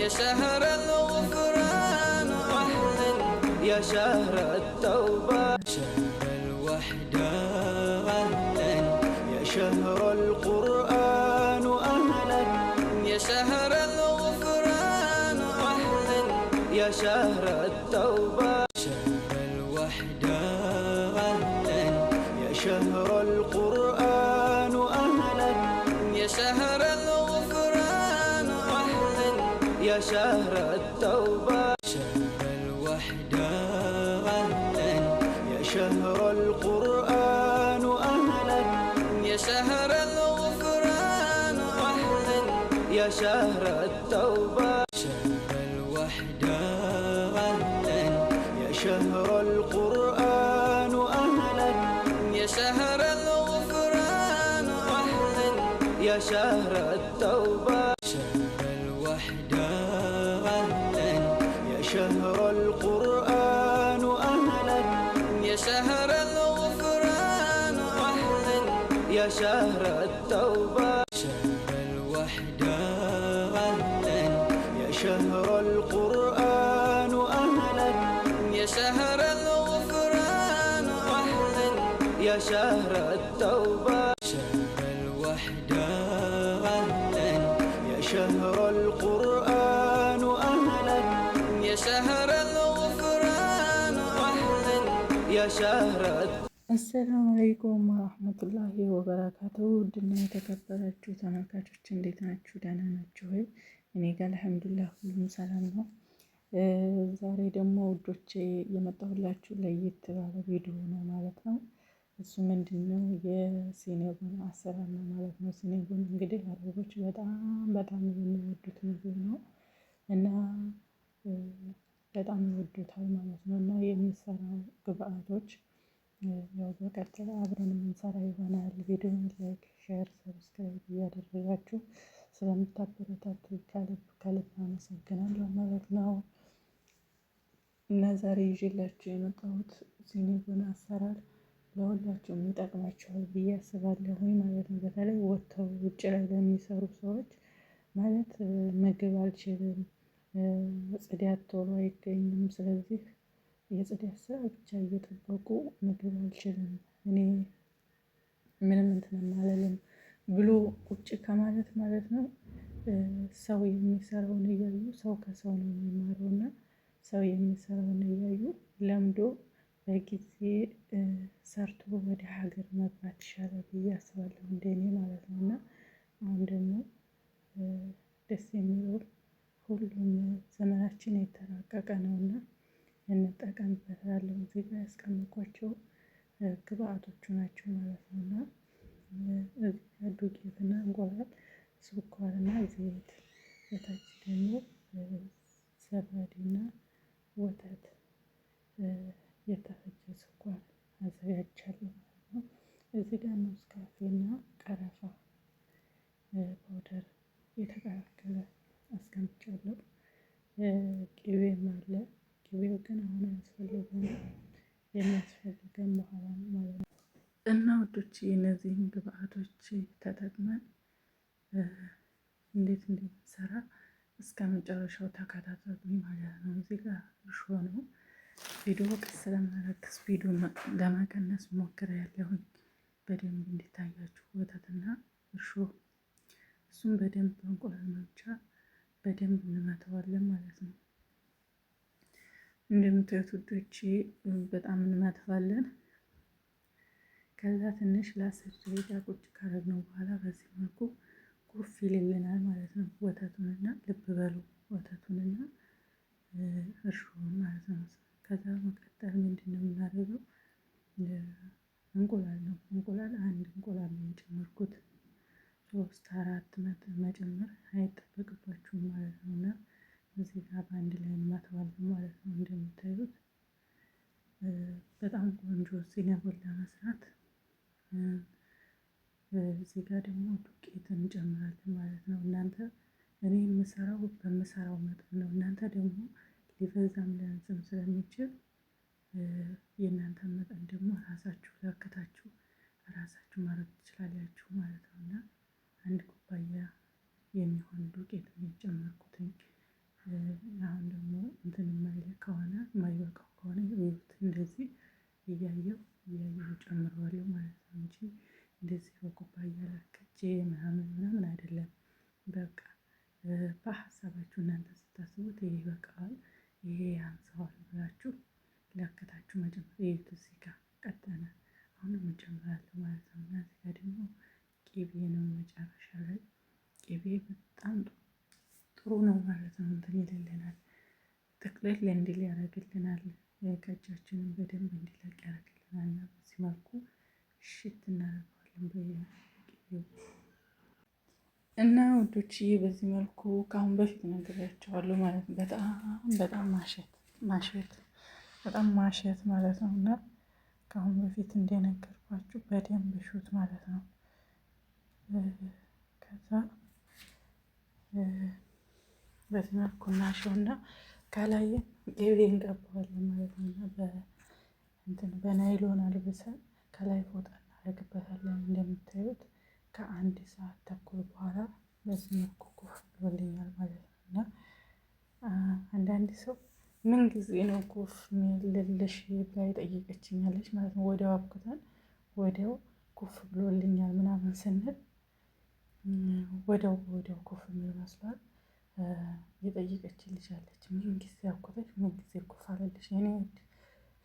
يا شهر الغفران أهلا يا شهر التوبة شهر الوحدة أهلا يا شهر القرآن أهلا يا شهر الغفران أهلا يا شهر التوبة شهر الوحدة أهلا يا شهر القرآن أهلا يا شهر الغفران أهلا يا شهر التوبة شهر الوحدة أهلا يا شهر القرآن أهلا يا شهر الغفران أهلا يا شهر التوبة شهر الوحدة أهلا يا شهر القرآن أهلا يا شهر الغفران أهلا يا شهر التوبة شهر الوحدة أهلا يا شهر القرآن أهلا يا شهر الغفران أهلا يا شهر التوبة شهر الوحدة أهلا يا شهر القرآن أهلا يا شهر الغفران أهلا يا شهر التوبة شهر الوحدة أهلا يا شهر القرآن أهلا يا شهر الغفران أهلا يا شهر አሰላሙ አለይኩም ወራህመቱላሂ ወበረካቱ። ውድና የተከበራችሁ ተመልካቾች እንዴት ናችሁ? ደህና ናችሁ ወይ? እኔ ጋር አልሐምዱሊላህ ሁሉም ሰላም ነው። ዛሬ ደግሞ ውዶቼ የመጣሁላችሁ ለየት ባለ ቪዲዮ ነው ማለት ነው። እሱ ምንድነው የሲኔጎን አሰራር ነው ማለት ነው። ሲኔጎን እንግዲህ አረቦች በጣም የሚወዱት ምግብ ነው እና በጣም ይወዱታል ማለት ነው። እና የሚሰራው ግብአቶች ያው በቀጥታ አብረን የምንሰራ ይሆናል። ቪዲዮውን ላይክ፣ ሼር፣ ሰብስክራይብ እያደረጋችሁ ስለምታበረታቱ ከልብ አመሰግናለሁ ማለት ነው። እና ዛሬ ይዤላችሁ የመጣሁት ሲኔጎን አሰራር ለሁላችሁም ይጠቅማችኋል ብዬ አስባለሁ ማለት ነው። በተለይ ወጥተው ውጭ ላይ ለሚሰሩ ሰዎች ማለት ምግብ አልችልም፣ ጽዳት ቶሎ አይገኝም። ስለዚህ የጽዳት ስራ ብቻ እየጠበቁ ምግብ አልችልም እኔ ምንም እንትን አልልም ብሎ ቁጭ ከማለት ማለት ነው። ሰው የሚሰራውን እያዩ ሰው ከሰው ነው የሚማረው እና ሰው የሚሰራውን እያዩ ለምዶ በጊዜ ሰርቶ ወደ ሀገር መግባት ይሻላል ብዬ አስባለሁ እንደኔ ማለት ነው። እና አሁን ደግሞ ደስ የሚለው ሁሉም ዘመናችን የተራቀቀ ነውና እንጠቀምበታለን። እዚህ ጋር ያስቀመጥኳቸው ግብአቶቹ ናቸው ማለት ነው። እና እዚህ ጋር ዱቄትና እንቁላል፣ ስኳርና ዘይት፣ በታች ደግሞ ዘባዴና ወተት፣ የተፈጨ ስኳር አዘጋጅቻለሁ ማለት ነው። እዚህ ጋር ኔስካፌና ቀረፋ ፓውደር የተቀላቀለ አስቀምጫለሁ። ቅቤም አለ። ቅቤው ግን አሁን አያስፈልገውም፣ የሚያስፈልገን በኋላ ነው ማለት ነው። እና ውዶች እነዚህን ግብአቶች ተጠቅመን እንዴት እንደምንሰራ እስከ መጨረሻው ተከታተሉኝ ማለት ነው። እዚህ ጋር እርሾ ነው። ቪዲዮ ቀስ ለማድረግ ስፒዱን ለመቀነስ ሞክሬያለሁኝ በደንብ እንዲታያችሁ። ወተትና እርሾ እሱም በደንብ እንቁላል መምቻ በደንብ እንመተዋለን ማለት ነው። እንደምታዩት ውዶቼ በጣም እንመተዋለን። ከዛ ትንሽ ለ10 ደቂቃ ቁጭ ካደረግነው በኋላ በዚህ መልኩ ኩፍ ይልልናል ማለት ነው። ወተቱንና ልብ በሉ ወተቱንና እርሾውን ማለት ነው። ከዛ መቀጠል ምንድነው የምናደርገው? እንቁላል ነው። እንቁላል አንድ እንቁላል ነው የጨመርኩት። 3-4 መጨመር አይጠበቅባችሁም ማለት ነው። እና እዚህ ጋር በአንድ ላይ እንመተዋለን ማለት ነው። እንደምታዩት በጣም ቆንጆ ሲኔጎን ለመስራት እዚህ ጋር ደግሞ ዱቄት እንጨምራለን ማለት ነው። እናንተ እኔ በምሰራው መጠን ነው። እናንተ ደግሞ ሊበዛም ሊያንስም ስለሚችል የእናንተን መጠን ደግሞ ራሳችሁ ለክታችሁ ራሳችሁ ማድረግ ትችላላችሁ ማለት ነው። እና 1 ኩባያ የሚሆን ዱቄት ነው የጨመርኩትኝ። በሀሳባችሁ እናንተ ስታስቡት ይሄ ይበቃዋል፣ ይሄ ያንሰዋል ብላችሁ ለከታችሁ መጀመር ይሄት እዚህ ጋር ቀጠነ አሁንም እንጨምራለን ማለት ነው። እና እዚህ ጋር ደግሞ ቅቤ ነው መጨረሻ ላይ ቅቤ በጣም ጥሩ ነው ማለት ነው። እንትን ይልልናል፣ ጥቅልል እንዲል ያደርግልናል፣ ከእጃችንም በደንብ እንዲለቅ ያደርግልናል። እና በዚህ መልኩ እሽት እናደርገዋለን በቅቤው እና ውዶችዬ በዚህ መልኩ ከአሁን በፊት ነግሬያቸዋለሁ ማለት ነው። በጣም ማሸት በጣም ማሸት ማለት ነው። እና ከአሁን በፊት እንደነገርኳችሁ በደንብ ሹት ማለት ነው። ከዛ በዚህ መልኩ እናሸውና ከላይ ቅቤ እንቀባዋለን ማለት ነው። እና በናይሎን አልብሰን ከላይ ፎጣ እናደርግበታለን። እንደምታዩት ከአንድ ሰዓት ተኩል በኋላ በዚህ መልኩ ኩፍ ብሎልኛል ማለት ነው። እና አንዳንድ ሰው ምን ጊዜ ነው ኩፍ የሚልልሽ ብላ ጠይቀችኛለች ማለት ነው። ወዲያው አብኩተን ወዲያው ኩፍ ብሎልኛል ምናምን ስንል ወዲያው ኩፍ የሚል መስሏል የጠየቀችን ልጅ አለች። ምን ጊዜ አብኩተሽ ምን ጊዜ ኩፍ አለልሽ? የኔ ውድ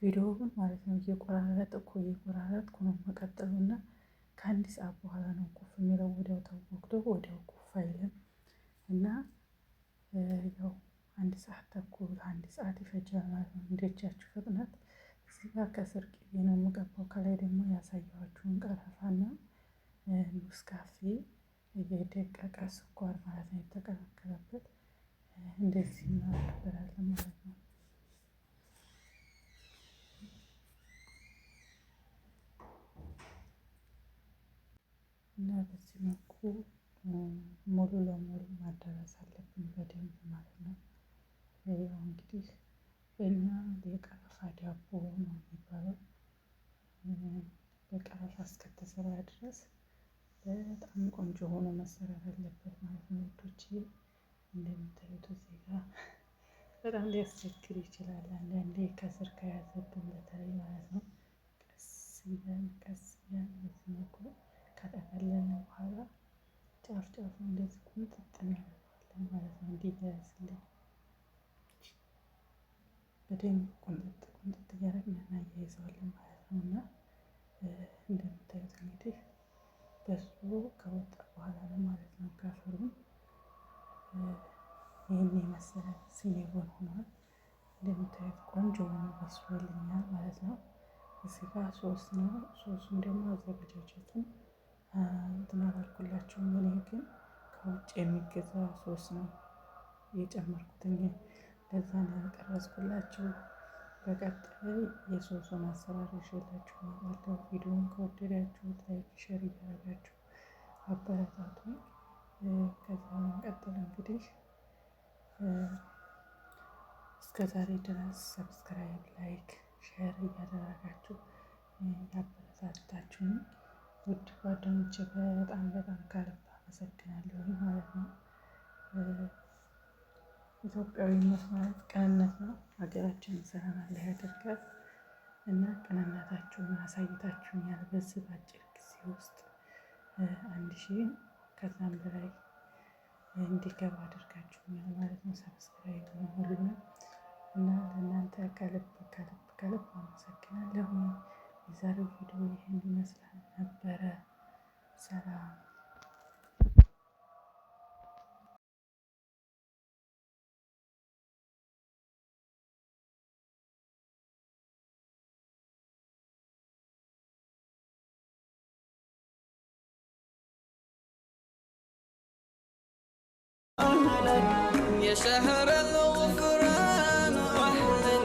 ቪዲዮውን ማለት ነው እየቆራረጥኩ ነው መቀጠሉና ከአንድ ሰዓት በኋላ ነው ኩፍ የሚለው። ወዲያው ተወቅቶ ወዲያው ኩፍ አይልም። እና ያው አንድ ሰዓት ተኩል አንድ ሰዓት ይፈጃል ማለት ነው። እንደቻችሁ ፍጥነት እዚህ ጋር ከስር ቅቤ ነው የምቀባው። ከላይ ደግሞ ያሳየኋችሁን ቀረፋና ኔስካፌ የደቀቀ ስኳር ማለት ነው የተቀላቀለበት እንደዚህ እናደርጋለን ማለት ነው። እና በዚህ መልኩ ሙሉ ለሙሉ ማዳረስ አለብን በደንብ ማለት ነው። ያው እንግዲህ በእኛ የቀረፋ ዳቦ ነው የሚባለው። በቀረፋ እስከተሰራ ድረስ በጣም ቆንጆ ሆኖ መሰራት አለበት ማለት ነው ውዶቼ። እንደምታዩት እዚህ ጋር በጣም ሊያስቸግር ይችላል አንዳንዴ ከስር ከያዘብን በተለይ ማለት ነው። ቀስ ብለን በዚህ መልኩ ከጠቀለልን በኋላ ጫፍ እንደዚህ ቁንጥጥ እናደርገዋለን ማለት ነው። እንዲያያዝልን በደንብ ቁንጥጥ እያደረግን እናያይዘዋለን ማለት ነው። እና እንደምታዩት እንግዲህ በሱ ከወጣ በኋላ ነው ማለት ነው። ከፍሩን ይህን የመሰለ ሲኔጎን ሆኗል። እንደምታዩት ቆንጆ ሆኖ በስሎልኛል ማለት ነው። እዚህ ጋር ሶስ ነው። ሶሱን ደግሞ አዘገጃጀቱን እንትን አላልኩላችሁም። እኔ ግን ከውጭ የሚገዛ ሶስ ነው የጨመርኩትኝ። ለዛ ነው ያቀረጽኩላችሁ። በቀጣይ የሶሱን አሰራር ይዤላችሁ እመጣለሁ። ቪዲዮውን ከወደዳችሁት ላይክ፣ ሼር እያደረጋችሁ አበረታቱኝ። ከዛ መቀጠል እንግዲህ እስከ ዛሬ ድረስ ሰብስክራይብ፣ ላይክ፣ ሼር እያደረጋችሁ ያበረታታችሁኝ ውድ ጓደኞቼ በጣም ከልብ አመሰግናለሁ ማለት ነው። ኢትዮጵያዊነት ማለት ቅንነት ነው። ሀገራችንን ሰላም አላህ ያደርጋት እና ቅንነታችሁን አሳይታችሁኛል። በዚህ በአጭር ጊዜ ውስጥ 1000 ከዛም በላይ እንዲገባ አድርጋችሁኛል ማለት ነው። ሰብስክራይብ ነው ሁሉንም እና ለእናንተ ከልብ አመሰግናለሁ። የዛሬው ቪዲዮ ይህን ይመስላል ነበረ። ሰላም يا شهر الغفران أهلا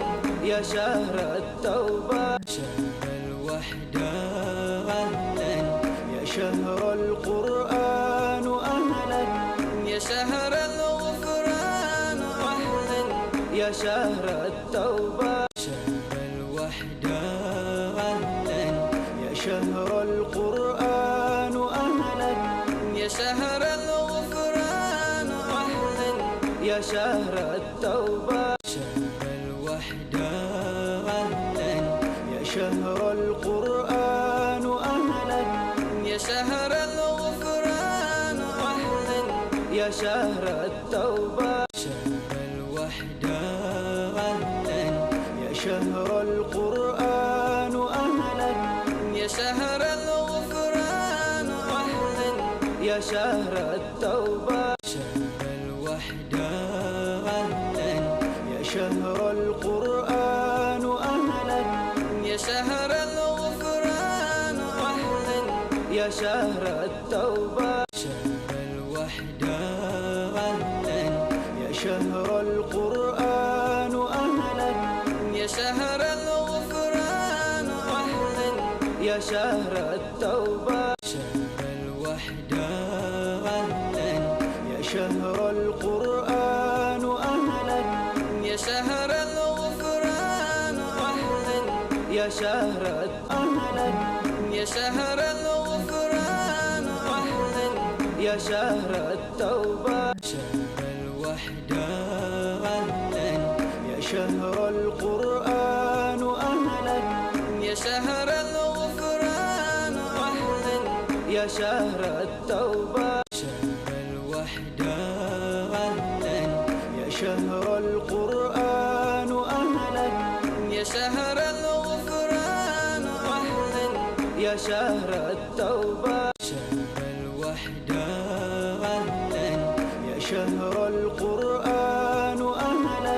يا شهر التوبة، شهر الوحدة أهلا يا شهر القرآن أهلا يا شهر الغفران أهلا يا شهر التوبة، شهر الوحدة أهلا يا شهر القرآن أهلا يا شهر يا شهر التوبة، شهر الوحدة أهلا يا شهر القرآن أهلا يا شهر الغفران أهلا يا شهر التوبة شهر الوحدة أهلا يا شهر القرآن أهلا يا شهر الغفران أهلا يا شهر التوبة شهر الوحدة أهلا يا شهر القرآن أهلا يا شهر الغفران أهلا يا شهر التوبة شهر الوحدة أهلا يا شهر القرآن أهلا يا شهر الغفران أهلا يا شهر التوبة شهر الوحدة أهلا يا شهر القرآن أهلا يا شهر الغفران أهلا يا شهر أهلا يا شهر الغفران أهلا يا شهر التوبة شهر الوحدة أهلا يا شهر القرآن أهلا يا شهر الغفران أهلا يا شهر التوبة شهر الوحدة أهلا يا شهر القرآن أهلا يا شهر الغفران أهلا يا شهر التوبة شهر الوحدة أهلا يا شهر القرآن أهلا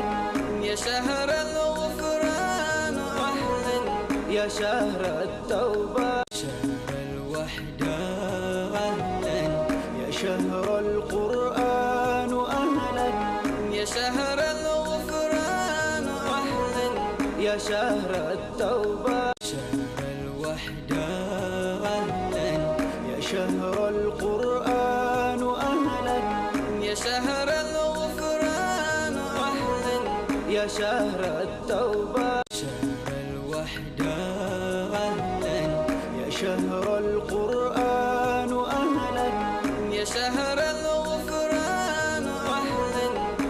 يا شهر الغفران أهلا يا شهر التوبة شهر الوحدة أهلا يا شهر القرآن أهلا يا شهر الغفران أهلا يا شهر التوبة شهر الوحدة أهلا يا شهر القرآن أهلا يا شهر الغفران أهلا يا شهر التوبة شهر الوحدة أهلا يا شهر القرآن أهلا يا شهر الغفران أهلا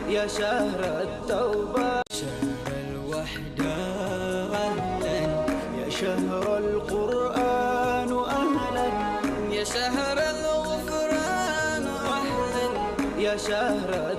يا شهر التوبة شهر الوحدة أهلا يا شهر القرآن أهلا يا شهر الغفران أهلا يا شهر